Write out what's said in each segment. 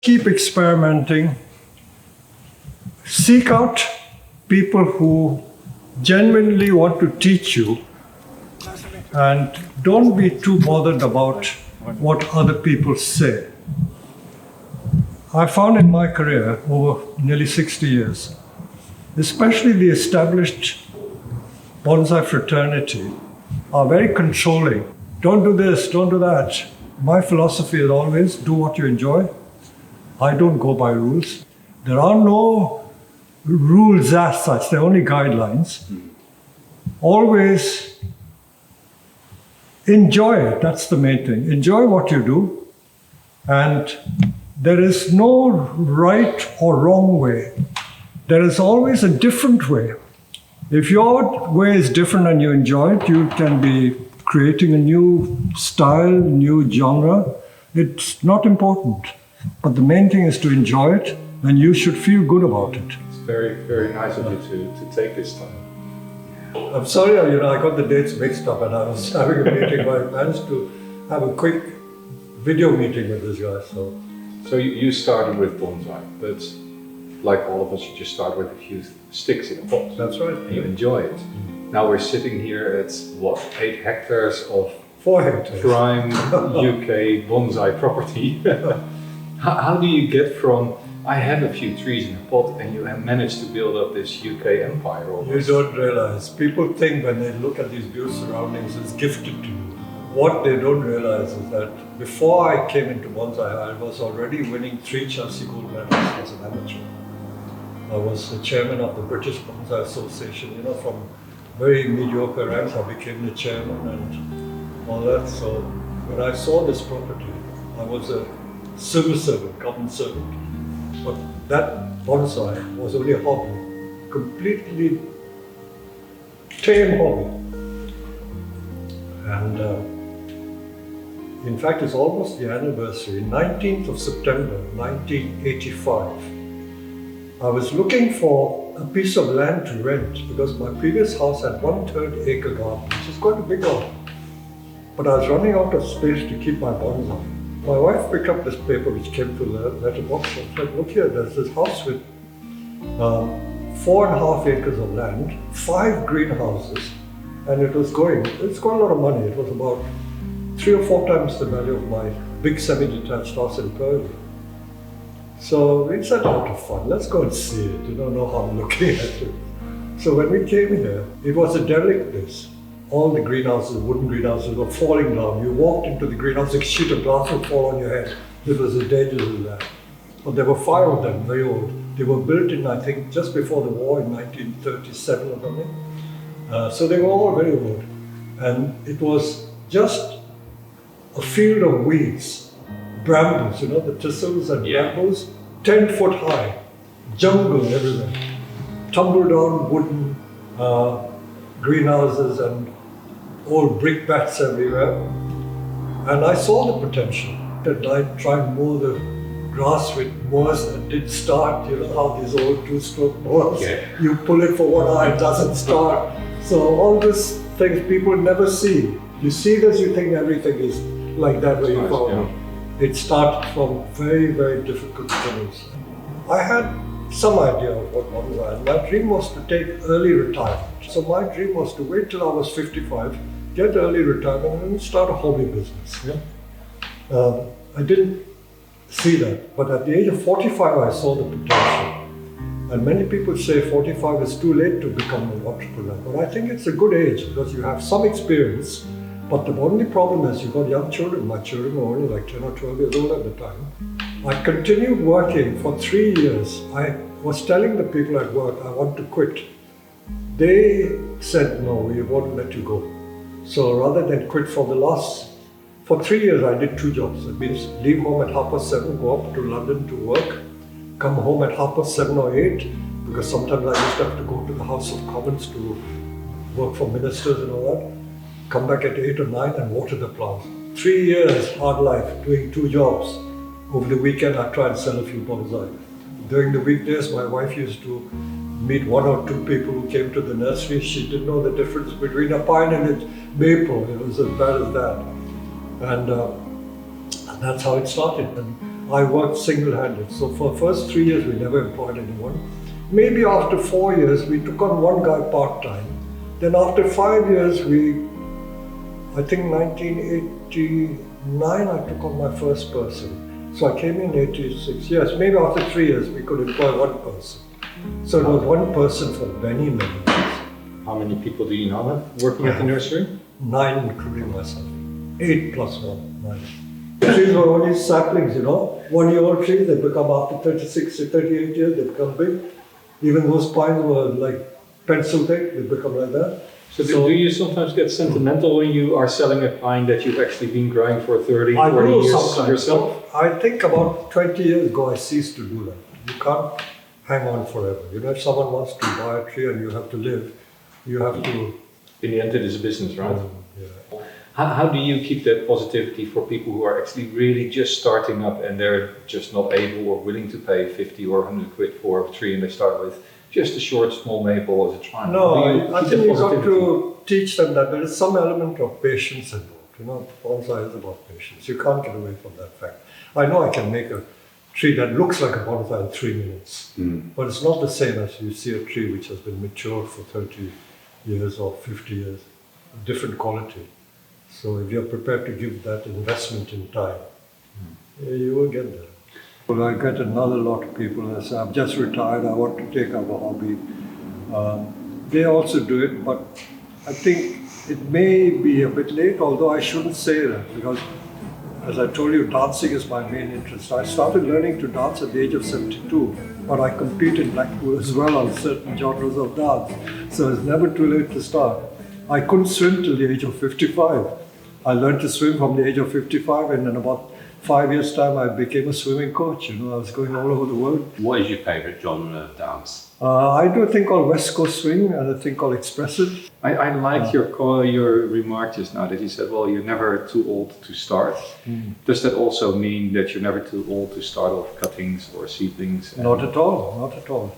Keep experimenting. Seek out people who genuinely want to teach you, and don't be too bothered about what other people say. I found in my career over nearly 60 years, especially the established bonsai fraternity are very controlling. Don't do this, don't do that. My philosophy is always do what you enjoy. I don't go by rules. There are no rules as such, they're only guidelines. Always enjoy it, that's the main thing. Enjoy what you do, and there is no right or wrong way. There is always a different way. If your way is different and you enjoy it, you can be creating a new style, new genre. It's not important. But the main thing is to enjoy it, and you should feel good about it. It's very, very nice of you to take this time. I'm sorry, I got the dates mixed up, and I was having a meeting where I managed to have a quick video meeting with this guy. So you started with bonsai, but like all of us, you just start with a few sticks in a pot. That's right. And you enjoy it. Now we're sitting here at, 8 hectares of 4 hectares. prime UK bonsai property. How do you get from, I have a few trees in a pot, and you have managed to build up this UK empire almost? You don't realize. People think when they look at these beautiful surroundings, it's gifted to you. What they don't realize is that before I came into bonsai, I was already winning 3 Chelsea gold medals as an amateur. I was the chairman of the British Bonsai Association. From very mediocre ranks, I became the chairman and all that. So when I saw this property, I was a civil servant, government servant. But that bonsai was only a hobby, completely tame hobby. And in fact, it's almost the anniversary, 19th of September, 1985. I was looking for a piece of land to rent because my previous house had 1/3 acre garden, which is quite a big garden. But I was running out of space to keep my bonsai. My wife picked up this paper which came to the letterbox and said, look here, there's this house with 4.5 acres of land, 5 greenhouses, and it's got a lot of money. It was about 3 or 4 times the value of my big semi-detached house in Purley. So we set out to fun, let's go and see it. You don't know how I'm looking at it. So when we came here, it was a derelict place. All the greenhouses, wooden greenhouses, were falling down. You walked into the greenhouse, a sheet of glass would fall on your head. It was a danger to that. But there were 5 of them, very old. They were built in, I think, just before the war in 1937 or something. So they were all very old. And it was just a field of weeds, brambles, the thistles and brambles, 10 foot high, jungle everywhere. Tumble down wooden greenhouses and old brick bats everywhere. And I saw the potential. And I tried to mow the grass with mowers that didn't start. You know how these old 2-stroke mowers, you pull it for 1 hour, it doesn't start. So all these things people never see. You see this, you think everything is like that where you found it. It started from very, very difficult beginnings. I had some idea of what bonsai, and my dream was to take early retirement. So my dream was to wait till I was 55, get early retirement and start a hobby business. I didn't see that, but at the age of 45 I saw the potential. And many people say 45 is too late to become an entrepreneur, but I think it's a good age because you have some experience. But the only problem is you've got young children. My children were only like 10 or 12 years old at the time. I continued working for 3 years. I was telling the people at work, I want to quit. They said, no, we won't let you go. So rather than quit for 3 years, I did 2 jobs. That means leave home at 7:30, go up to London to work, come home at 7:30 or 8, because sometimes I used to have to go to the House of Commons to work for ministers and all that. Come back at 8 or 9 and water the plants. 3 years, hard life, doing 2 jobs. Over the weekend, I try and sell a few bonsai. During the weekdays, my wife used to meet 1 or 2 people who came to the nursery. She didn't know the difference between a pine and a maple. It was as bad as that. And that's how it started. And I worked single-handed. So for the first 3 years, we never employed anyone. Maybe after 4 years, we took on one guy part-time. Then after 5 years, I think 1989, I took on my first person. So I came in 86 years. Maybe after 3 years, we could employ one person. So it was one person for many, many years. How many people do you now have working at the nursery? 9, including myself. 8 plus 1, 9. Trees were only saplings, 1-year-old trees, they become after 36 to 38 years, they become big. Even those pines were like pencil thick, they become like that. So do you sometimes get sentimental when you are selling a pine that you've actually been growing for 30, 40 years sometimes. yourself? I think about 20 years ago I ceased to do that. You can't hang on forever. If someone wants to buy a tree and you have to live, you have to... In the end it is a business, right? Yeah. How do you keep that positivity for people who are actually really just starting up and they're just not able or willing to pay 50 or 100 quid for a tree and they start with just a short small maple as a triumph? No, I think you've got to teach them that there is some element of patience involved. Bonsai is about patience. You can't get away from that fact. I know I can make a tree that looks like a bonsai in 3 minutes, but it's not the same as you see a tree which has been matured for 30 years or 50 years, different quality. So if you're prepared to give that investment in time, you will get there. Well, I get another lot of people that say, I'm just retired, I want to take up a hobby. They also do it, but I think it may be a bit late, although I shouldn't say that, because as I told you, dancing is my main interest. I started learning to dance at the age of 72, but I compete in Blackpool as well on certain genres of dance. So it's never too late to start. I couldn't swim till the age of 55. I learned to swim from the age of 55, and in about 5 years' time, I became a swimming coach. I was going all over the world. What is your favourite genre of dance? I do a thing called West Coast Swing and a thing called Expressive. I liked your remark just now that you said, well, you're never too old to start. Does that also mean that you're never too old to start off cuttings or seedlings? Not at all, not at all.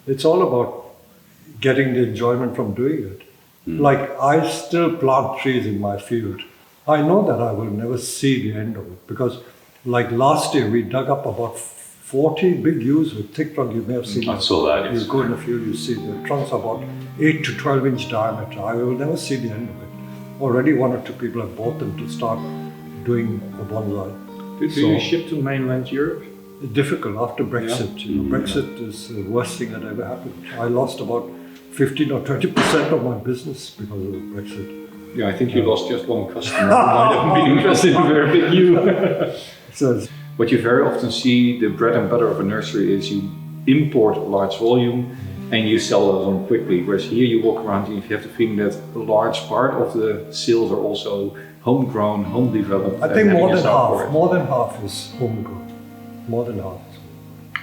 It's all about getting the enjoyment from doing it. Like, I still plant trees in my field. I know that I will never see the end of it, because like last year we dug up about 40 big yews with thick trunks. You may have seen I saw that, yes. You go in the field, you see the trunks are about 8 to 12 inch diameter. I will never see the end of it. Already 1 or 2 people have bought them to start doing a bonsai. Do you ship to mainland Europe? It's difficult after Brexit. Brexit is the worst thing that ever happened. I lost about 15 or 20% of my business because of Brexit. Yeah, I think you lost just one customer who might have been interested in a very big yew. What you very often see, the bread and butter of a nursery is you import a large volume and you sell those on quickly. Whereas here you walk around and you have the feeling that a large part of the sales are also homegrown, home developed. I think more than half is homegrown. More than half.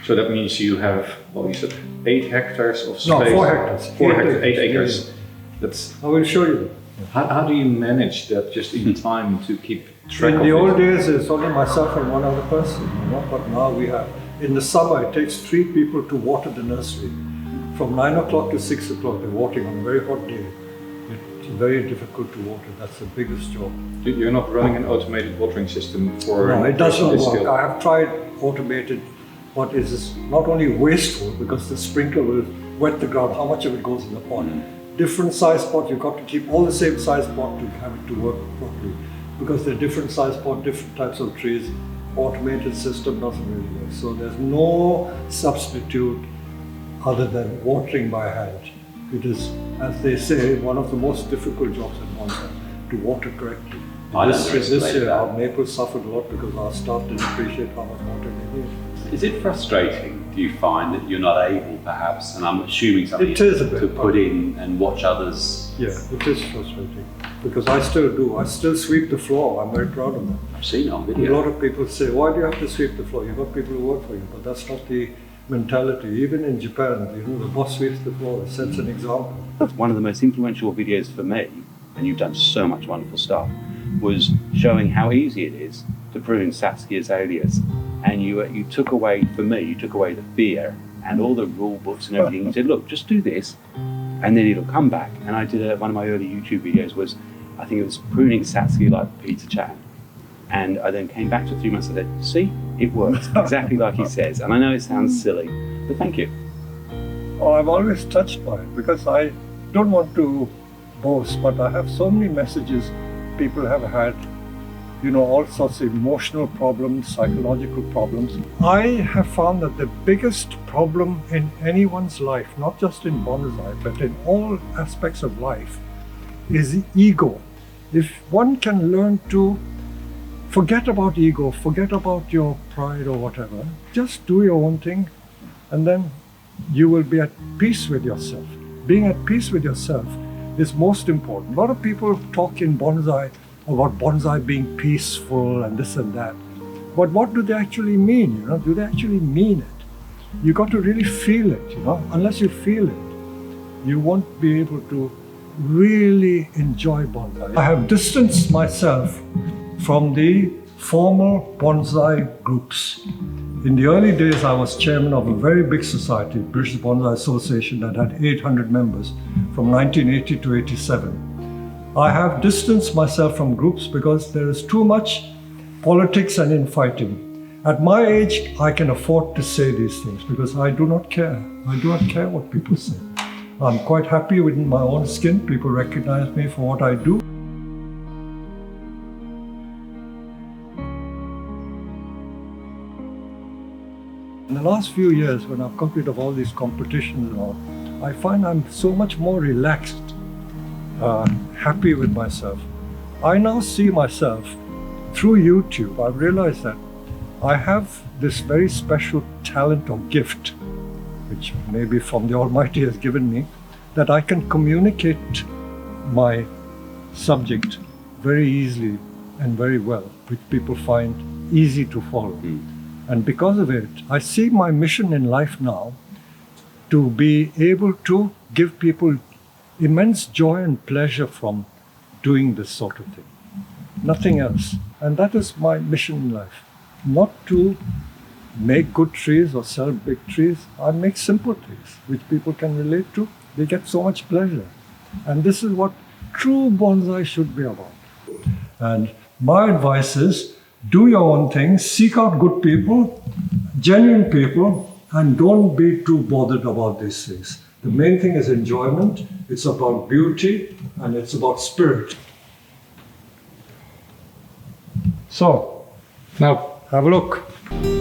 So that means you have, well, you said 8 hectares of space. No, 4 hectares. 8 acres. That's. I will show you. How do you manage that just in time to keep track of it? In the old days, it's only myself and one other person, but now we have. In the summer, it takes 3 people to water the nursery. From 9 o'clock to 6 o'clock, they're watering on a very hot day. It's very difficult to water. That's the biggest job. You're not running an automated watering system for... No, it doesn't work. I have tried automated, but it is not only wasteful because the sprinkler will wet the ground, how much of it goes in the pot. Different size pot, you've got to keep all the same size pot to have it to work properly. Because they're different size pot, different types of trees, automated system doesn't really work. So there's no substitute other than watering by hand. It is, as they say, one of the most difficult jobs in bonsai, to water correctly. This year our maples suffered a lot because our staff didn't appreciate how much water they need. Is it frustrating, do you find, that you're not able perhaps, and I'm assuming something, It is a bit, to put in and watch others? Yeah, it is frustrating because I still do. I still sweep the floor. I'm very proud of that. I've seen it on A video. lot of people say, why do you have to sweep the floor? You've got people who work for you, but that's not the mentality. Even in Japan, the boss sweeps the floor. It sets an example. One of the most influential videos for me, and you've done so much wonderful stuff, was showing how easy it is to prune Satsuki azaleas. And you took away, for me, you took away the fear and all the rule books and everything. You said, look, just do this, and then it'll come back. And I did one of my early YouTube videos was, I think it was pruning Satsuki like Peter Chan. And I then came back to 3 months and said, see, It works exactly like he says. And I know it sounds silly, but thank you. Oh, I'm always touched by it because I don't want to boast, but I have so many messages people have had, you know, all sorts of emotional problems, psychological problems. I have found that the biggest problem in anyone's life, not just in bonsai, but in all aspects of life, is the ego. If one can learn to forget about ego, forget about your pride or whatever, just do your own thing, and then you will be at peace with yourself. Being at peace with yourself is most important. A lot of people talk in bonsai about bonsai being peaceful and this and that. But what do they actually mean? You know, do they actually mean it? You got to really feel it, you know. Unless you feel it, you won't be able to really enjoy bonsai. I have distanced myself from the formal bonsai groups. In the early days, I was chairman of a very big society, British Bonsai Association, that had 800 members from 1980 to 87. I have distanced myself from groups because there is too much politics and infighting. At my age, I can afford to say these things because I do not care. I do not care what people say. I'm quite happy within my own skin. People recognize me for what I do. In the last few years, when I've come rid of all these competitions and all, I find I'm so much more relaxed, happy with myself. I now see myself through YouTube. I've realized that I have this very special talent or gift, which maybe from the Almighty has given me, that I can communicate my subject very easily and very well, which people find easy to follow. And because of it, I see my mission in life now to be able to give people immense joy and pleasure from doing this sort of thing. Nothing else. And that is my mission in life. Not to make good trees or sell big trees. I make simple trees, which people can relate to. They get so much pleasure. And this is what true bonsai should be about. And my advice is, do your own thing, seek out good people, genuine people, and don't be too bothered about these things. The main thing is enjoyment, it's about beauty, and it's about spirit. So, now have a look.